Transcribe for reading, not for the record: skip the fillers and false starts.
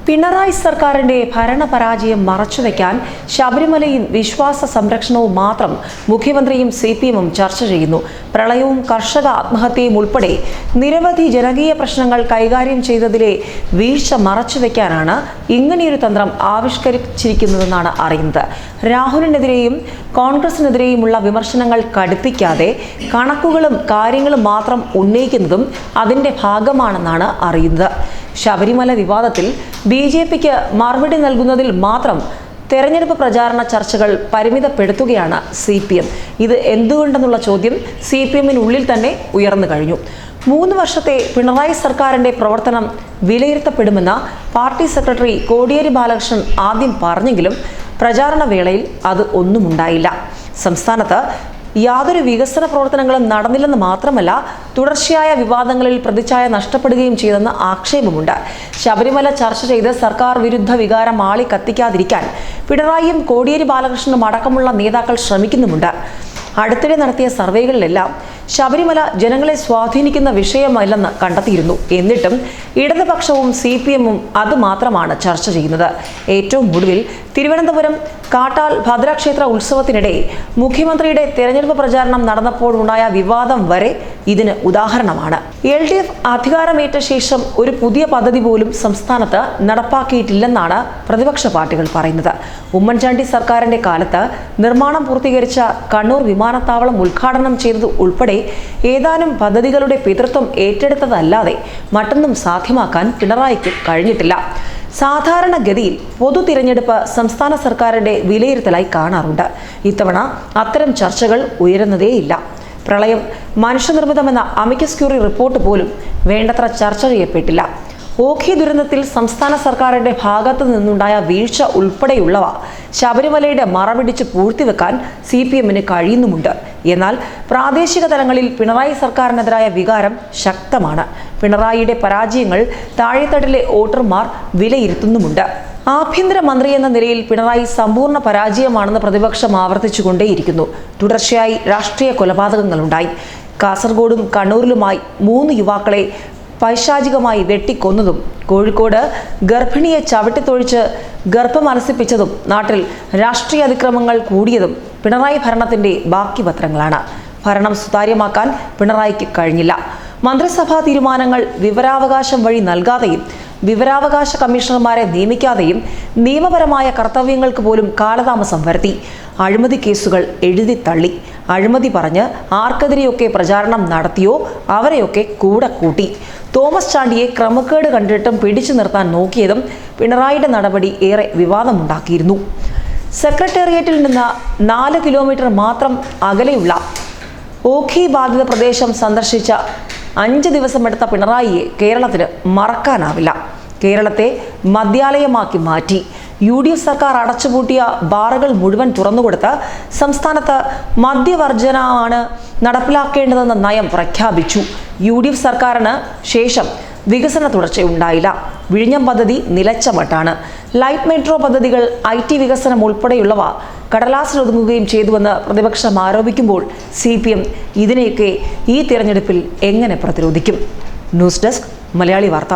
പിണറായി സർക്കാരിന്റെ ഭരണപരാജയം മറച്ചുവെക്കാൻ ശബരിമലയും വിശ്വാസ സംരക്ഷണവും മാത്രം മുഖ്യമന്ത്രിയും സിപിഎമ്മും ചർച്ച ചെയ്യുന്നു. പ്രളയവും കർഷക ആത്മഹത്യയും ഉൾപ്പെടെ നിരവധി ജനകീയ പ്രശ്നങ്ങൾ കൈകാര്യം ചെയ്തതിലെ വീഴ്ച മറച്ചുവെക്കാനാണ് ഇങ്ങനെയൊരു തന്ത്രം ആവിഷ്കരിച്ചിരിക്കുന്നതെന്നാണ് അറിയുന്നത്. രാഹുലിനെതിരെയും കോൺഗ്രസിനെതിരെയുമുള്ള വിമർശനങ്ങൾ കടുപ്പിക്കാതെ കണക്കുകളും കാര്യങ്ങളും മാത്രം ഉന്നയിക്കുന്നതും അതിന്റെ ഭാഗമാണെന്നാണ് അറിയുന്നത്. ശബരിമല വിവാദത്തിൽ BJPക്ക് മറുപടി നൽകുന്നതിൽ മാത്രം തെരഞ്ഞെടുപ്പ് പ്രചാരണ ചർച്ചകൾ പരിമിതപ്പെടുത്തുകയാണ് CPM. ഇത് എന്തുകൊണ്ടെന്നുള്ള ചോദ്യം CPMനുള്ളിൽ തന്നെ ഉയർന്നു കഴിഞ്ഞു. 3 വർഷത്തെ പിണറായി സർക്കാരിന്റെ പ്രവർത്തനം വിലയിരുത്തപ്പെടുമെന്ന പാർട്ടി സെക്രട്ടറി കോടിയേരി ബാലകൃഷ്ണൻ ആദ്യം പറഞ്ഞെങ്കിലും പ്രചാരണ വേളയിൽ അത് ഒന്നുമുണ്ടായില്ല. സംസ്ഥാനത്ത് യാതൊരു വികസന പ്രവർത്തനങ്ങളും നടന്നില്ലെന്ന് മാത്രമല്ല, തുടർച്ചയായ വിവാദങ്ങളിൽ പ്രതിച്ഛായ നഷ്ടപ്പെടുകയും ചെയ്തെന്ന് ആക്ഷേപമുണ്ട്. ശബരിമല ചർച്ച ചെയ്ത് സർക്കാർ വിരുദ്ധ വികാരം ആളി കത്തിക്കാതിരിക്കാൻ പിണറായിയും കോടിയേരി ബാലകൃഷ്ണനും അടക്കമുള്ള നേതാക്കൾ ശ്രമിക്കുന്നുമുണ്ട്. അടുത്തിടെ നടത്തിയ സർവേകളിലെല്ലാം ശബരിമല ജനങ്ങളെ സ്വാധീനിക്കുന്ന വിഷയമല്ലെന്ന് കണ്ടെത്തിയിരുന്നു. എന്നിട്ടും ഇടതുപക്ഷവും CPMും അത് മാത്രമാണ് ചർച്ച ചെയ്യുന്നത്. ഏറ്റവും ഒടുവിൽ തിരുവനന്തപുരം കാട്ടാൽ ഭദ്രക്ഷേത്ര ഉത്സവത്തിനിടെ മുഖ്യമന്ത്രിയുടെ തെരഞ്ഞെടുപ്പ് പ്രചാരണം നടന്നപ്പോഴുണ്ടായ വിവാദം വരെ ഇതിന് ഉദാഹരണമാണ്. LDF അധികാരമേറ്റ ശേഷം ഒരു പുതിയ പദ്ധതി പോലും സംസ്ഥാനത്ത് നടപ്പാക്കിയിട്ടില്ലെന്നാണ് പ്രതിപക്ഷ പാർട്ടികൾ പറയുന്നത്. ഉമ്മൻചാണ്ടി സർക്കാരിന്റെ കാലത്ത് നിർമ്മാണം പൂർത്തീകരിച്ച കണ്ണൂർ വിമാനത്താവളം ഉദ്ഘാടനം ചെയ്തത് ഉൾപ്പെടെ ഏതാനും പദ്ധതികളുടെ പിതൃത്വം ഏറ്റെടുത്തതല്ലാതെ മറ്റൊന്നും സാധ്യമാക്കാൻ പിണറായിക്ക് കഴിഞ്ഞിട്ടില്ല. സാധാരണഗതിയിൽ പൊതു തിരഞ്ഞെടുപ്പ് സംസ്ഥാന സർക്കാരിന്റെ വിലയിരുത്തലായി കാണാറുണ്ട്. ഇത്തവണ അത്തരം ചർച്ചകൾ ഉയരുന്നതേയില്ല. പ്രളയം മനുഷ്യനിർമ്മിതമെന്ന അമിക്കസ് ക്യൂറി റിപ്പോർട്ട് പോലും വേണ്ടത്ര ചർച്ച ചെയ്യപ്പെട്ടില്ല. ഓഖി ദുരന്തത്തിൽ സംസ്ഥാന സർക്കാരിന്റെ ഭാഗത്തു നിന്നുണ്ടായ വീഴ്ച ഉൾപ്പെടെയുള്ളവ ശബരിമലയുടെ മറപിടിച്ച് പൂഴ്ത്തിവെക്കാൻ CPMന് കഴിയുന്നുമുണ്ട്. എന്നാൽ പ്രാദേശിക തലങ്ങളിൽ പിണറായി സർക്കാരിനെതിരായ വികാരം ശക്തമാണ്. പിണറായിയുടെ പരാജയങ്ങൾ താഴെത്തട്ടിലെ വോട്ടർമാർ വിലയിരുത്തുന്നുമുണ്ട്. ആഭ്യന്തരമന്ത്രി എന്ന നിലയിൽ പിണറായി സമ്പൂർണ്ണ പരാജയമാണെന്ന് പ്രതിപക്ഷം ആവർത്തിച്ചുകൊണ്ടേയിരിക്കുന്നു. തുടർച്ചയായി രാഷ്ട്രീയ കൊലപാതകങ്ങളുണ്ടായി. കാസർഗോഡും കണ്ണൂരിലുമായി 3 യുവാക്കളെ പൈശാചികമായി വെട്ടിക്കൊന്നതും, കോഴിക്കോട് ഗർഭിണിയെ ചവിട്ടിത്തൊഴിച്ച് ഗർഭമലസിപ്പിച്ചതും, നാട്ടിൽ രാഷ്ട്രീയ അതിക്രമങ്ങൾ കൂടിയതും പിണറായി ഭരണത്തിന്റെ ബാക്കി പത്രങ്ങളാണ്. ഭരണം സുതാര്യമാക്കാൻ പിണറായിക്ക് കഴിഞ്ഞില്ല. മന്ത്രിസഭാ തീരുമാനങ്ങൾ വിവരാവകാശം വഴി നൽകാതെയും വിവരാവകാശ കമ്മീഷണർമാരെ നിയമിക്കാതെയും നിയമപരമായ കർത്തവ്യങ്ങൾക്ക് പോലും കാലതാമസം വരുത്തി. അഴിമതി കേസുകൾ എഴുതി തള്ളി. അഴിമതി പറഞ്ഞ് ആർക്കെതിരെയൊക്കെ പ്രചാരണം നടത്തിയോ അവരെയൊക്കെ കൂടെ കൂട്ടി. തോമസ് ചാണ്ടിയെ ക്രമക്കേട് കണ്ടിട്ടും പിടിച്ചു നിർത്താൻ നോക്കിയതും പിണറായിയുടെ നടപടി ഏറെ വിവാദമുണ്ടാക്കിയിരുന്നു. സെക്രട്ടേറിയറ്റിൽ നിന്ന് 4 കിലോമീറ്റർ മാത്രം അകലെയുള്ള ഓഖി ബാധിത പ്രദേശം സന്ദർശിച്ച 5 ദിവസമെടുത്ത പിണറായിയെ കേരളത്തിന് മറക്കാനാവില്ല. കേരളത്തെ മദ്യാലയമാക്കി മാറ്റി. UDF സർക്കാർ അടച്ചുപൂട്ടിയ ബാറുകൾ മുഴുവൻ തുറന്നുകൊടുത്ത് സംസ്ഥാനത്ത് മദ്യവർജനമാണ് നടപ്പിലാക്കേണ്ടതെന്ന നയം പ്രഖ്യാപിച്ചു. UDF സർക്കാരിന് ശേഷം വികസന തുടർച്ചയുണ്ടായില്ല. വിഴിഞ്ഞം പദ്ധതി നിലച്ച മട്ടാണ്. ലൈറ്റ് മെട്രോ പദ്ധതികൾ, IT വികസനം ഉൾപ്പെടെയുള്ളവ കടലാസിലൊതുങ്ങുകയും ചെയ്തുവെന്ന് പ്രതിപക്ഷം ആരോപിക്കുമ്പോൾ CPM ഇതിനെയൊക്കെ ഈ തിരഞ്ഞെടുപ്പിൽ എങ്ങനെ പ്രതിരോധിക്കും? ന്യൂസ് ഡെസ്ക്, മലയാളി വാർത്ത.